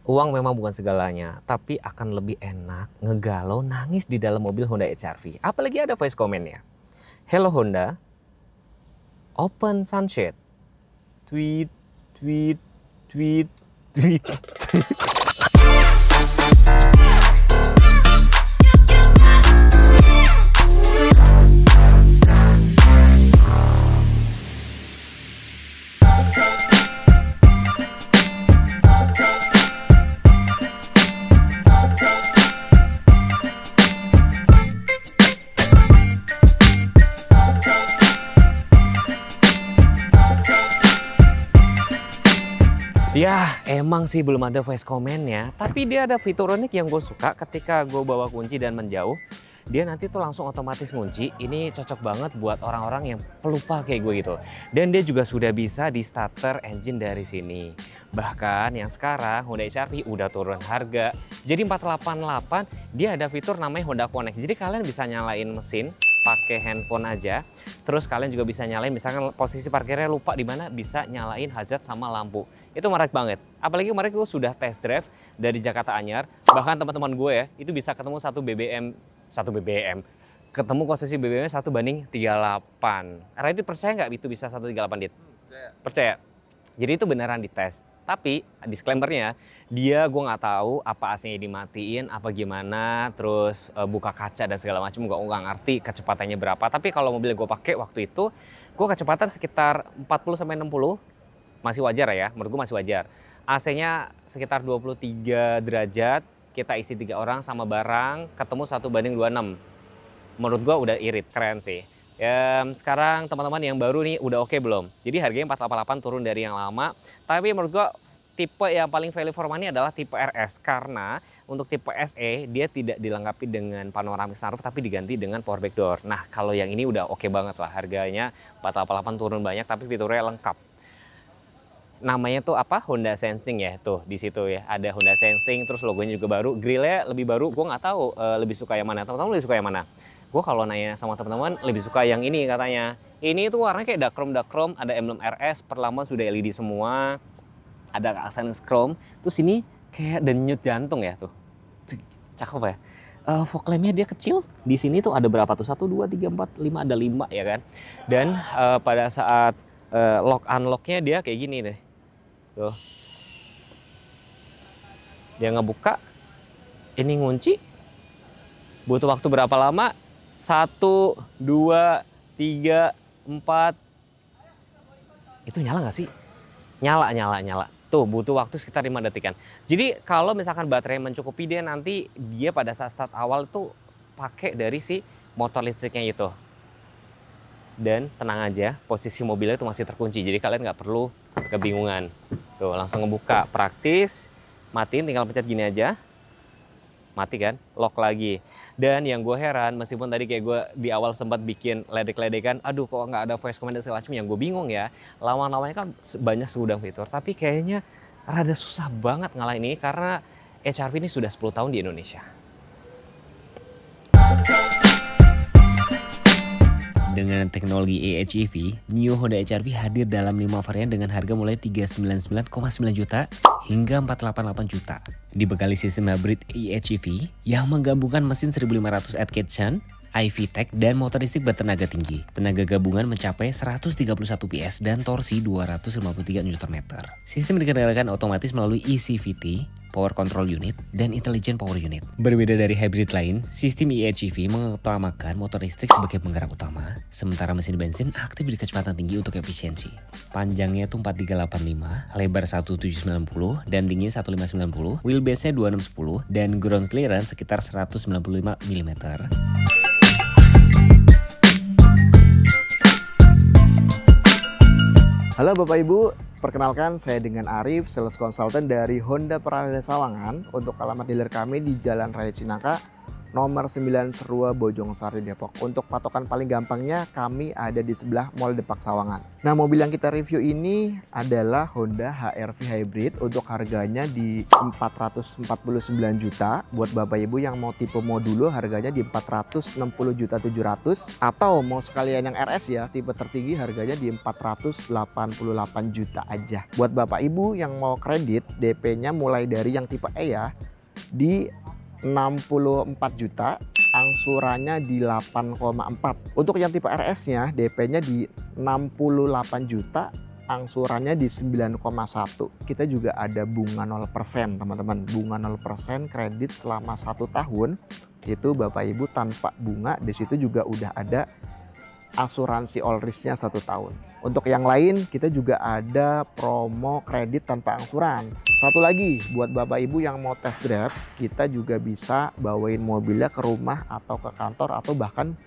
Uang memang bukan segalanya, tapi akan lebih enak ngegalau nangis di dalam mobil Honda HR-V. Apalagi ada voice comment-nya. Hello Honda, open sunshade. Tweet, tweet, tweet, tweet. Ya, emang sih belum ada voice comment-nya, tapi dia ada fitur unik yang gue suka ketika gue bawa kunci dan menjauh. Dia nanti tuh langsung otomatis ngunci. Ini cocok banget buat orang-orang yang pelupa kayak gue gitu. Dan dia juga sudah bisa di starter engine dari sini. Bahkan yang sekarang Honda HR-V udah turun harga. Jadi 488 dia ada fitur namanya Honda Connect. Jadi kalian bisa nyalain mesin pakai handphone aja. Terus kalian juga bisa nyalain misalkan posisi parkirnya lupa di mana, bisa nyalain hazard sama lampu. Itu menarik banget. Apalagi kemarin gue sudah test drive dari Jakarta Anyar. Bahkan teman-teman gue ya, itu bisa ketemu satu BBM. Ketemu posisi BBM 1:38. Radit percaya nggak itu bisa 1:38, Dit? Percaya. Jadi itu beneran dites. Tapi disclaimer-nya, gue nggak tahu apa AC-nya dimatiin, apa gimana, terus buka kaca dan segala macam, gue nggak ngerti kecepatannya berapa. Tapi kalau mobil gue pakai waktu itu, gue kecepatan sekitar 40-60, masih wajar ya, menurut gue masih wajar. AC-nya sekitar 23 derajat, kita isi 3 orang sama barang, ketemu 1:26. Menurut gue udah irit, keren sih. Ya, sekarang teman-teman yang baru nih udah oke belum? Jadi harganya 488 turun dari yang lama. Tapi menurut gua tipe yang paling value for money adalah tipe RS. Karena untuk tipe SE dia tidak dilengkapi dengan panoramic sunroof tapi diganti dengan power back door. Nah kalau yang ini udah oke banget lah. Harganya 488 turun banyak tapi fiturnya lengkap. Namanya tuh apa? Honda Sensing ya, tuh di situ ya ada Honda Sensing, terus logonya juga baru, grillnya lebih baru. Gue nggak tahu lebih suka yang mana. Teman-teman lebih suka yang mana? Gue kalau nanya sama teman-teman lebih suka yang ini katanya. Ini tuh warnanya kayak dark chrome, ada emblem RS, perlama sudah LED semua, ada accent chrome. Terus ini kayak denyut jantung ya tuh, cakep ya. Fog lampnya dia kecil. Di sini tuh ada berapa tuh? 1, 2, 3, 4, 5, ada 5 ya kan. Dan pada saat lock unlocknya dia kayak gini deh. Tuh. Dia ngebuka, ini ngunci. Butuh waktu berapa lama? 1, 2, 3, 4. Itu nyala nggak sih? Nyala. Tuh butuh waktu sekitar 5 detikan. Jadi kalau misalkan baterai mencukupi, dia pada saat start awal tuh pakai dari si motor listriknya itu. Dan tenang aja, posisi mobilnya itu masih terkunci. Jadi kalian nggak perlu kebingungan. Tuh langsung ngebuka, praktis. Matiin, tinggal pencet gini aja. Mati kan, lock lagi. Dan yang gue heran, meskipun tadi kayak gue di awal sempat bikin ledek-ledekan, aduh kok nggak ada voice command dan segala macam, yang gue bingung ya, lawan-lawannya kan banyak segudang fitur, tapi kayaknya rada susah banget ngalahin ini karena HR-V ini sudah 10 tahun di Indonesia. Dengan teknologi EHEV, New Honda HR-V hadir dalam 5 varian dengan harga mulai 399,9 juta hingga 488 juta. Dibekali sistem hybrid EHEV yang menggabungkan mesin 1500 Atkinson, iVTEC, dan motor listrik bertenaga tinggi. Tenaga gabungan mencapai 131 PS dan torsi 253 Nm. Sistem dikendalikan otomatis melalui eCVT, Power Control Unit, dan Intelligent Power Unit. Berbeda dari hybrid lain, sistem EHEV mengutamakan motor listrik sebagai penggerak utama, sementara mesin bensin aktif di kecepatan tinggi untuk efisiensi. Panjangnya itu 4385, lebar 1790, dan tinggi 1590, wheelbase-nya 2610, dan ground clearance sekitar 195 mm. Halo Bapak Ibu, perkenalkan saya dengan Arif, sales consultant dari Honda Pradana Sawangan. Untuk alamat dealer kami di Jalan Raya Cinaka, nomor 9 Serua Bojongsari Depok. Untuk patokan paling gampangnya kami ada di sebelah Mall Depak Sawangan. Nah, mobil yang kita review ini adalah Honda HR-V Hybrid. Untuk harganya di 449 juta. Buat Bapak Ibu yang mau tipe modulo harganya di 460.700.000, atau mau sekalian yang RS ya, tipe tertinggi harganya di 488 juta aja. Buat Bapak Ibu yang mau kredit, DP-nya mulai dari yang tipe E ya di 64 juta, angsurannya di 8,4. Untuk yang tipe RS-nya DP-nya di 68 juta, angsurannya di 9,1. Kita juga ada bunga 0% teman-teman. Bunga 0% kredit selama 1 tahun. Itu Bapak Ibu tanpa bunga. Di situ juga udah ada asuransi all risk-nya 1 tahun. Untuk yang lain kita juga ada promo kredit tanpa angsuran. Satu lagi buat Bapak Ibu yang mau test drive, kita juga bisa bawain mobilnya ke rumah atau ke kantor atau bahkan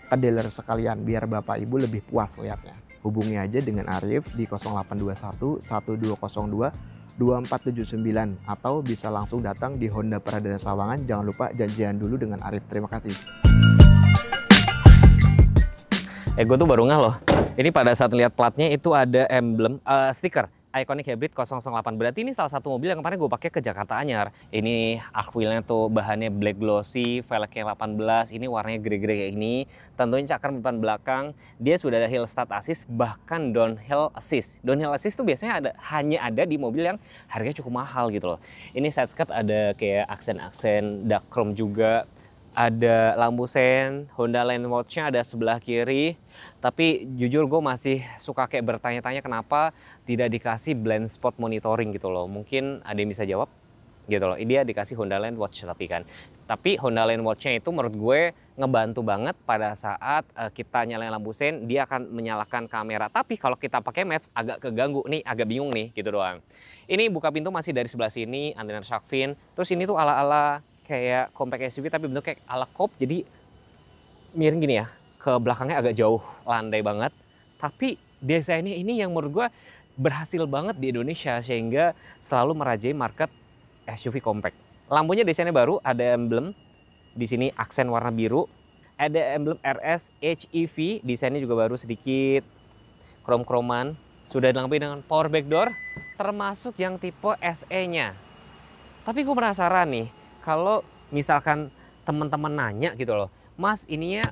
ke dealer sekalian biar Bapak Ibu lebih puas lihatnya. Hubungi aja dengan Arif di 0821 1202 2479 atau bisa langsung datang di Honda Pradana Sawangan. Jangan lupa janjian dulu dengan Arif. Terima kasih. Gue tuh baru ngeh loh. Ini pada saat lihat platnya itu ada emblem stiker Iconic Hybrid 008. Berarti ini salah satu mobil yang kemarin gue pakai ke Jakarta Anyar. Ini arc wheel-nya tuh bahannya black glossy, velgnya 18, ini warnanya grey-grey kayak ini. Tentunya cakram depan belakang, dia sudah ada hill start assist, bahkan downhill assist. Downhill assist tuh biasanya hanya ada di mobil yang harganya cukup mahal gitu loh. Ini side skirt ada kayak aksen-aksen dark chrome juga. Ada lampu sen, Honda Line Watch-nya ada sebelah kiri. Tapi jujur gue masih suka kayak bertanya-tanya kenapa tidak dikasih blind spot monitoring gitu loh. Mungkin ada yang bisa jawab gitu loh. Dia dikasih Honda Line Watch tapi Honda Line Watch-nya itu menurut gue ngebantu banget pada saat kita nyalain lampu sen, dia akan menyalakan kamera. Tapi kalau kita pakai Maps agak keganggu nih, agak bingung nih gitu doang. Ini buka pintu masih dari sebelah sini, antena shark fin. Terus ini tuh ala-ala kayak compact SUV tapi bentuk kayak ala coupe, jadi miring gini ya, ke belakangnya agak jauh, landai banget. Tapi desainnya ini yang menurut gue berhasil banget di Indonesia sehingga selalu merajai market SUV compact. Lampunya desainnya baru, ada emblem di sini aksen warna biru, ada emblem RS HEV, desainnya juga baru sedikit, krom-kroman, sudah dilengkapi dengan power back door, termasuk yang tipe SE-nya. Tapi gue penasaran nih, kalau misalkan teman-teman nanya gitu loh, Mas ininya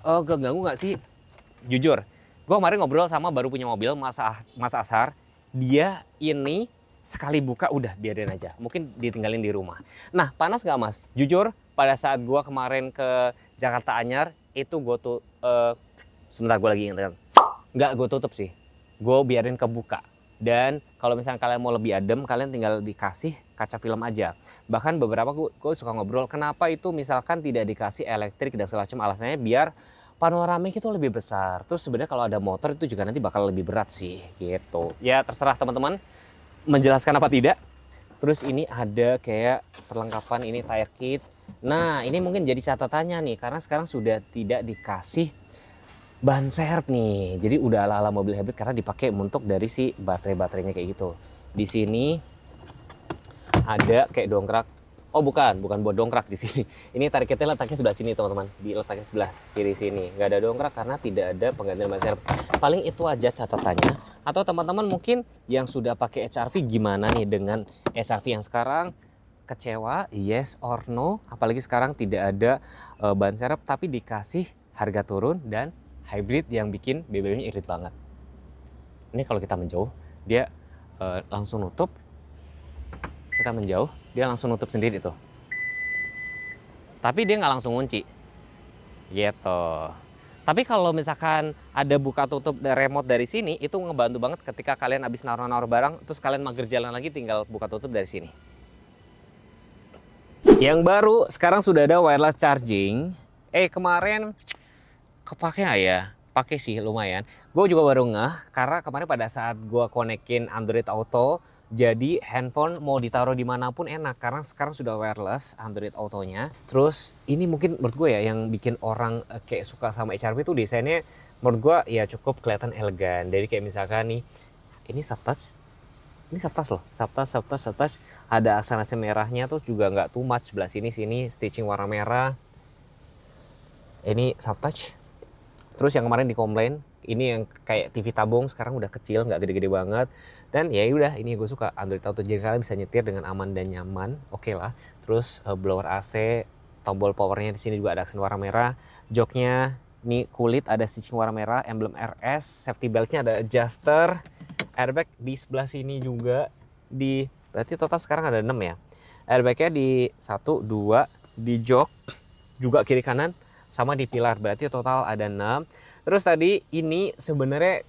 keganggu nggak sih? Jujur, gue kemarin ngobrol sama baru punya mobil, Mas Ashar. Dia ini sekali buka udah biarin aja, mungkin ditinggalin di rumah. Nah, panas nggak Mas? Jujur, pada saat gue kemarin ke Jakarta Anyar, itu gue tuh, sebentar gue lagi ingat, nggak gue tutup sih, gue biarin kebuka. Dan kalau misalnya kalian mau lebih adem, kalian tinggal dikasih kaca film aja. Bahkan beberapa gue suka ngobrol, kenapa itu misalkan tidak dikasih elektrik dan segala macam, alasannya biar panoramik itu lebih besar. Terus sebenarnya kalau ada motor itu juga nanti bakal lebih berat sih gitu. Ya terserah teman-teman menjelaskan apa tidak. Terus ini ada kayak perlengkapan ini tire kit. Nah ini mungkin jadi catatannya nih, karena sekarang sudah tidak dikasih ban serep nih. Jadi udah ala-ala mobil hybrid karena dipakai untuk dari si baterai-baterainya kayak gitu. Di sini ada kayak dongkrak. Oh bukan buat dongkrak di sini. Ini tarik kitnya letaknya sebelah sini teman-teman. Diletaknya sebelah kiri sini. Nggak ada dongkrak karena tidak ada penggantian ban serep. Paling itu aja catatannya. Atau teman-teman mungkin yang sudah pakai HR-V gimana nih dengan HR-V yang sekarang? Kecewa? Yes or no? Apalagi sekarang tidak ada ban serep tapi dikasih harga turun dan hybrid yang bikin BBM-nya irit banget. Ini kalau kita menjauh, dia langsung nutup. Kita menjauh, dia langsung nutup sendiri tuh. Tapi dia nggak langsung kunci. Gitu. Tapi kalau misalkan ada buka tutup remote dari sini, itu ngebantu banget ketika kalian habis naruh-naruh barang, terus kalian mager jalan lagi tinggal buka tutup dari sini. Yang baru, sekarang sudah ada wireless charging. Kemarin kepake nggak ya? Pakai sih lumayan. Gue juga baru ngeh karena kemarin pada saat gue konekin Android Auto, jadi handphone mau ditaruh dimanapun enak karena sekarang sudah wireless Android Autonya. Terus ini mungkin menurut gue ya yang bikin orang kayak suka sama HR-V itu desainnya menurut gue ya cukup kelihatan elegan. Jadi kayak misalkan nih, ini subtouch. Ini subtouch loh, subtouch. Ada aksen merahnya, terus juga nggak too much sebelah sini stitching warna merah. Ini soft touch. Terus yang kemarin dikomplain, ini yang kayak TV tabung sekarang udah kecil, nggak gede-gede banget. Dan ya udah, ini gue suka Android Auto. Jadi kalian bisa nyetir dengan aman dan nyaman, oke lah. Terus blower AC, tombol powernya di sini juga ada aksen warna merah. Joknya ini kulit, ada stitching warna merah, emblem RS. Safety beltnya ada adjuster, airbag di sebelah sini juga. Berarti total sekarang ada 6 ya. Airbagnya di 1, 2, di jok juga kiri kanan, sama di pilar, berarti total ada 6. Terus tadi ini sebenarnya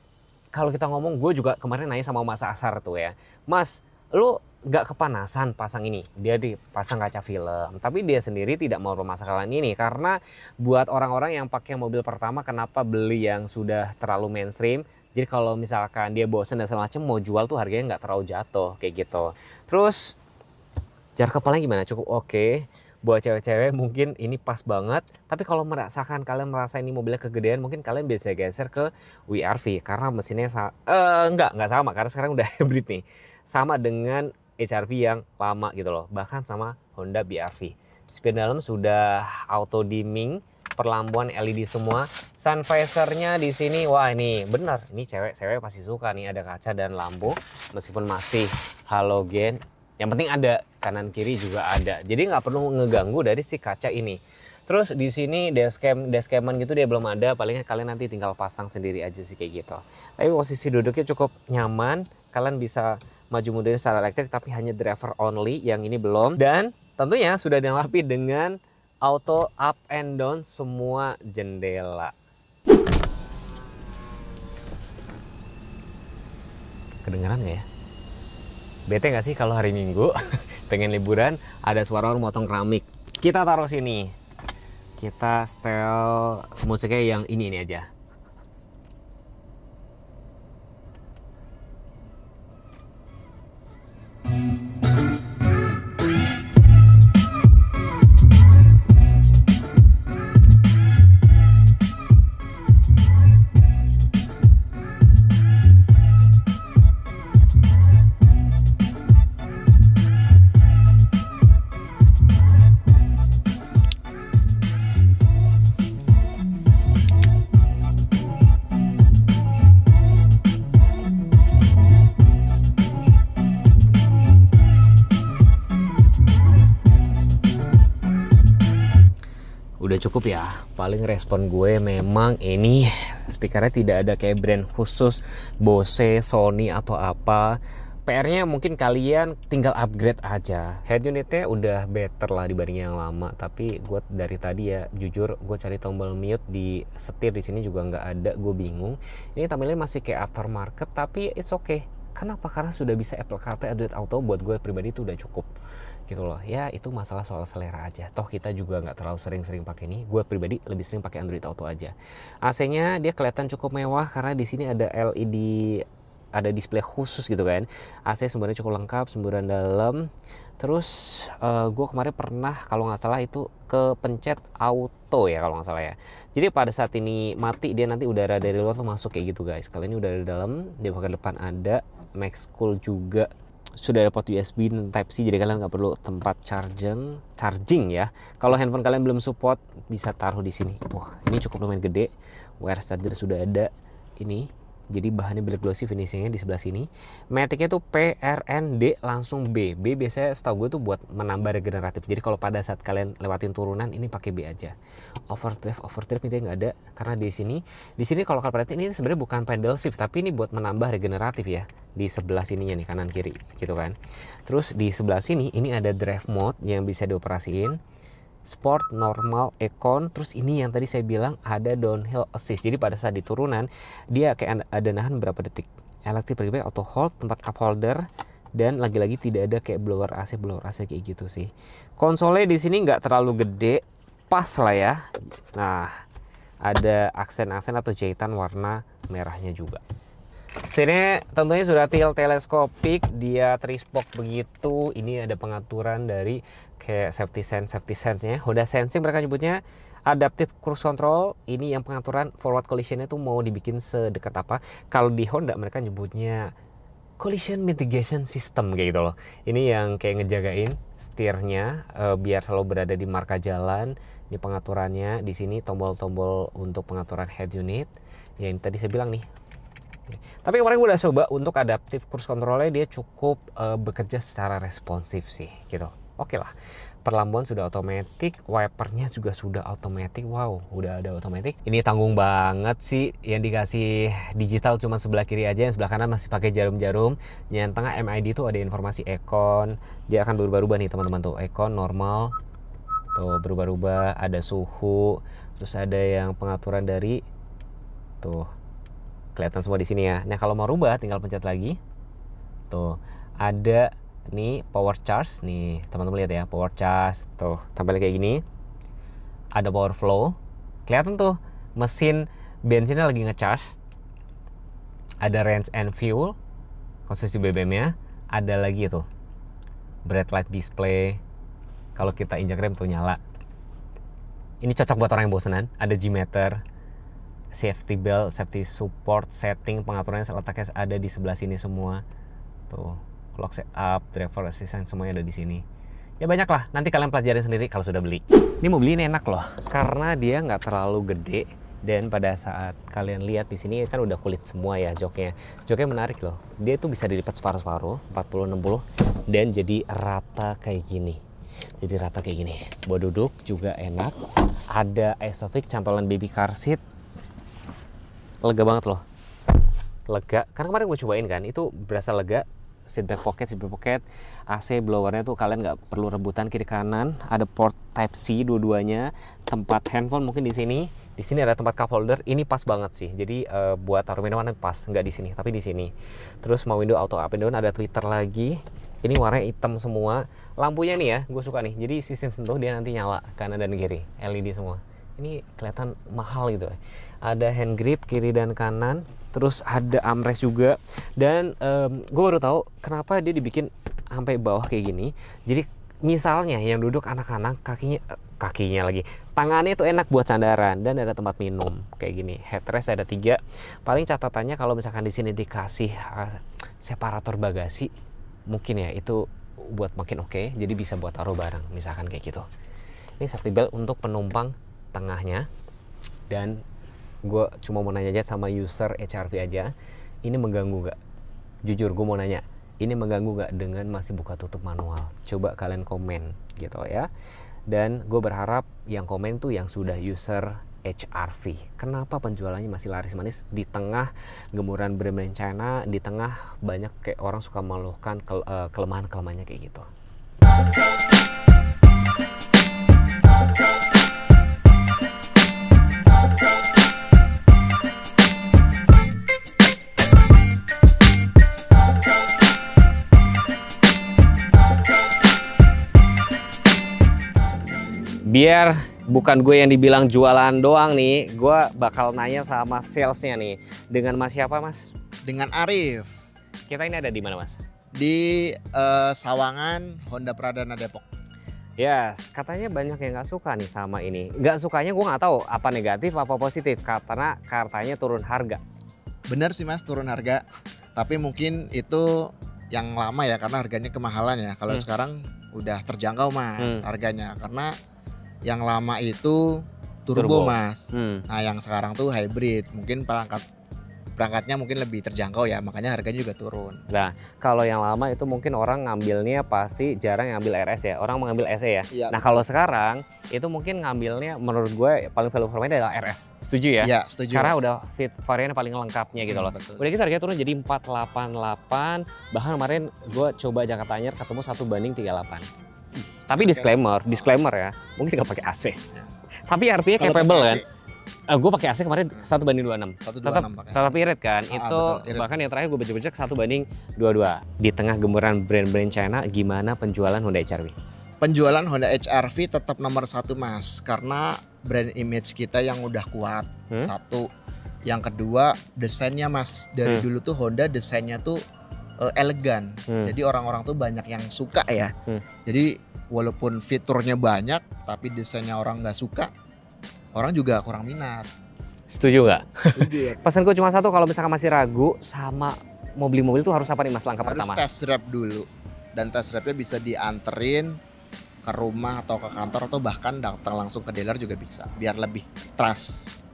kalau kita ngomong, gue juga kemarin nanya sama Mas Asar tuh ya, Mas, lu nggak kepanasan pasang ini? Dia dipasang kaca film, tapi dia sendiri tidak mau permasalahan ini karena buat orang-orang yang pakai mobil pertama, kenapa beli yang sudah terlalu mainstream? Jadi kalau misalkan dia bosen dan segala macam, mau jual tuh harganya nggak terlalu jatuh kayak gitu. Terus jarak kepalanya gimana? Cukup oke. Buat cewek-cewek mungkin ini pas banget. Tapi kalau kalian merasa ini mobilnya kegedean, mungkin kalian bisa geser ke WRV karena mesinnya nggak sama karena sekarang udah hybrid nih. Sama dengan HR-V yang lama gitu loh. Bahkan sama Honda BR-V. Spion dalam sudah auto dimming, perlampuan LED semua. Sun visor-nya di sini, wah ini benar. Ini cewek-cewek pasti suka nih, ada kaca dan lampu meskipun masih halogen. Yang penting ada, kanan kiri juga ada. Jadi nggak perlu ngeganggu dari si kaca ini. Terus di sini dashcaman gitu dia belum ada. Palingnya kalian nanti tinggal pasang sendiri aja sih kayak gitu. Tapi posisi duduknya cukup nyaman. Kalian bisa maju mundurin secara elektrik tapi hanya driver only. Yang ini belum. Dan tentunya sudah dilengkapi dengan auto up and down semua jendela. Kedengeran nggak ya? Bete gak sih kalau hari Minggu pengen liburan ada suara orang motong keramik? Kita taruh sini. Kita setel musiknya yang ini aja. Udah cukup ya, paling respon gue memang ini speakernya tidak ada kayak brand khusus Bose, Sony atau apa. PR-nya mungkin kalian tinggal upgrade aja. Head unitnya udah better lah dibanding yang lama. Tapi gue dari tadi ya jujur gue cari tombol mute di setir di sini juga nggak ada, gue bingung. Ini tampilnya masih kayak aftermarket tapi it's okay. Kenapa? Karena sudah bisa Apple CarPlay, Android Auto, buat gue pribadi itu udah cukup gitu loh. Ya itu masalah soal selera aja. Toh kita juga nggak terlalu sering-sering pakai ini. Gue pribadi lebih sering pakai Android Auto aja. AC-nya dia kelihatan cukup mewah karena di sini ada LED, ada display khusus gitu kan. AC sebenarnya cukup lengkap, semburan dalam. Terus gue kemarin pernah kalau nggak salah itu kepencet auto ya kalau nggak salah ya. Jadi pada saat ini mati dia nanti udara dari luar tuh masuk kayak gitu guys. Kalau ini udara dalam, di bagian depan ada max cool juga. Sudah ada port USB dan Type C, jadi kalian nggak perlu tempat charging ya. Kalau handphone kalian belum support bisa taruh di sini. Wah ini cukup lumayan gede. Wire starter sudah ada ini. Jadi bahannya black glossy, finishingnya di sebelah sini. Matic-nya tuh PRND langsung B. B biasanya setahu gue tuh buat menambah regeneratif. Jadi kalau pada saat kalian lewatin turunan ini pakai B aja. Overdrive ini nggak ada karena di sini kalau kalian perhatiin ini sebenarnya bukan pedal shift tapi ini buat menambah regeneratif ya. Di sebelah sininya nih kanan kiri gitu kan. Terus di sebelah sini ini ada drive mode yang bisa dioperasiin. Sport, normal, econ, terus ini yang tadi saya bilang ada downhill assist. Jadi pada saat di turunan dia kayak ada nahan berapa detik. Electric brake auto hold, tempat cup holder, dan lagi-lagi tidak ada kayak blower AC kayak gitu sih. Konsolnya di sini nggak terlalu gede, pas lah ya. Nah, ada aksen-aksen atau jahitan warna merahnya juga. Setirnya tentunya sudah teleskopik, dia 3-spoke begitu. Ini ada pengaturan dari kayak safety sense-nya. Honda Sensing mereka nyebutnya. Adaptive Cruise Control, ini yang pengaturan forward collision-nya tuh mau dibikin sedekat apa. Kalau di Honda mereka nyebutnya collision mitigation system kayak gitu loh. Ini yang kayak ngejagain setirnya biar selalu berada di marka jalan. Ini pengaturannya di sini, tombol-tombol untuk pengaturan head unit yang tadi saya bilang nih. Tapi kemarin gue udah coba untuk adaptive cruise controlnya, dia cukup bekerja secara responsif sih gitu. Oke lah. Perlambuan sudah otomatis, wipernya juga sudah otomatis. Wow, udah ada otomatis. Ini tanggung banget sih, yang dikasih digital cuma sebelah kiri aja, yang sebelah kanan masih pakai jarum-jarum. Yang tengah MID tuh ada informasi aircon. Dia akan berubah-ubah nih teman-teman tuh. Aircon normal, tuh berubah-ubah. Ada suhu, terus ada yang pengaturan dari tuh kelihatan semua di sini ya. Nah kalau mau rubah tinggal pencet lagi. Tuh ada nih power charge nih teman-teman lihat ya, power charge tuh tampilnya kayak gini. Ada power flow, kelihatan tuh mesin bensinnya lagi ngecharge. Ada range and fuel, konsumsi BBM-nya. Ada lagi tuh bright light display, kalau kita injak rem tuh nyala. Ini cocok buat orang yang bosenan. Ada G-meter, safety belt, safety support, setting pengaturannya letaknya ada di sebelah sini semua tuh. Clock setup, driver assistant semuanya ada di sini. Ya banyak lah, nanti kalian pelajarin sendiri kalau sudah beli. Ini mau beli ini enak loh, karena dia nggak terlalu gede. Dan pada saat kalian lihat di sini kan udah kulit semua ya joknya. Joknya menarik loh, dia tuh bisa dilipat separuh-separuh, 40-60. Dan jadi rata kayak gini. Jadi rata kayak gini. Buat duduk juga enak. Ada Isofix cantolan baby car seat. Lega banget loh. Lega, karena kemarin gue cobain kan, itu berasa lega. Seat back pocket, AC blowernya tuh kalian nggak perlu rebutan kiri kanan. Ada port Type C dua-duanya. Tempat handphone mungkin di sini. Di sini ada tempat cup holder. Ini pas banget sih. Jadi buat taruh minuman pas, nggak di sini, tapi di sini. Terus mau window auto up and down, ada tweeter lagi. Ini warnanya hitam semua. Lampunya nih ya, gue suka nih. Jadi sistem sentuh dia nanti nyala kanan dan kiri, LED semua. Ini kelihatan mahal gitu. Ada hand grip kiri dan kanan. Terus ada armrest juga. Dan gue baru tahu kenapa dia dibikin sampai bawah kayak gini. Jadi misalnya yang duduk anak-anak, kakinya lagi, tangannya itu enak buat sandaran. Dan ada tempat minum kayak gini. Headrest ada 3. Paling catatannya kalau misalkan di sini dikasih separator bagasi, mungkin ya itu buat makin oke. Jadi bisa buat taruh barang misalkan kayak gitu. Ini safety belt untuk penumpang tengahnya. Dan gue cuma mau nanya aja sama user HRV aja, ini mengganggu nggak? Jujur gue mau nanya, ini mengganggu nggak dengan masih buka tutup manual? Coba kalian komen gitu ya. Dan gue berharap yang komen tuh yang sudah user HRV. Kenapa penjualannya masih laris manis di tengah gemuran brand China, di tengah banyak kayak orang suka mengeluhkan kelemahan-kelemahannya kayak gitu. Biar bukan gue yang dibilang jualan doang nih, gue bakal nanya sama salesnya nih. Dengan Mas siapa Mas? Dengan Arif. Kita ini ada di mana Mas? Di Sawangan, Honda Pradana Depok. Yes, katanya banyak yang nggak suka nih sama ini. Nggak sukanya gue nggak tahu apa negatif apa positif, karena katanya turun harga. Bener sih Mas, turun harga. Tapi mungkin itu yang lama ya, karena harganya kemahalan ya. Kalau sekarang udah terjangkau Mas harganya, karena yang lama itu turbo. Mas. Nah yang sekarang tuh hybrid, mungkin perangkatnya mungkin lebih terjangkau ya, makanya harganya juga turun. Nah kalau yang lama itu mungkin orang ngambilnya pasti jarang ngambil RS ya, orang mengambil SE ya. Iya, nah kalau sekarang itu mungkin ngambilnya menurut gue paling value for money adalah RS. Setuju ya? Iya setuju. Karena udah fit varian paling lengkapnya gitu loh. Betul. Udah gitu harganya turun jadi 488. Bahkan kemarin gue coba Jakarta Anyer ketemu 1:38. Tapi disclaimer ya, mungkin nggak pakai AC. Ya. Tapi artinya Kalau capable pakai kan? Gue pakai AC kemarin 1:26. 1:26 pakai. Tetap irit kan? Itu betul, irit. bahkan yang terakhir gue baca-baca 1:22. Di tengah gemuran brand-brand China, gimana penjualan Honda HR-V? Penjualan Honda HR-V tetap nomor 1 Mas, karena brand image kita yang udah kuat. Satu, yang kedua desainnya Mas. Dari dulu tuh Honda desainnya tuh elegan. Jadi orang-orang tuh banyak yang suka ya. Jadi walaupun fiturnya banyak, tapi desainnya orang nggak suka, orang juga kurang minat. Setuju nggak? Setuju ya. Pesan gue cuma satu, kalau misalkan masih ragu sama mau beli mobil tuh harus apa nih Mas langkah Harus pertama? test drive dulu. Dan test drive-nya bisa dianterin ke rumah atau ke kantor atau bahkan datang langsung ke dealer juga bisa. Biar lebih trust.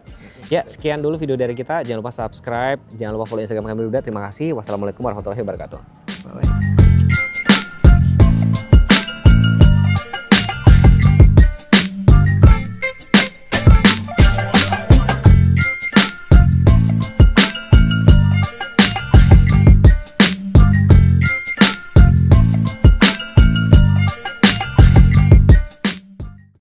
Ya, sekian dulu video dari kita. Jangan lupa subscribe, jangan lupa follow Instagram kami juga. Terima kasih. Wassalamualaikum warahmatullahi wabarakatuh. Bye.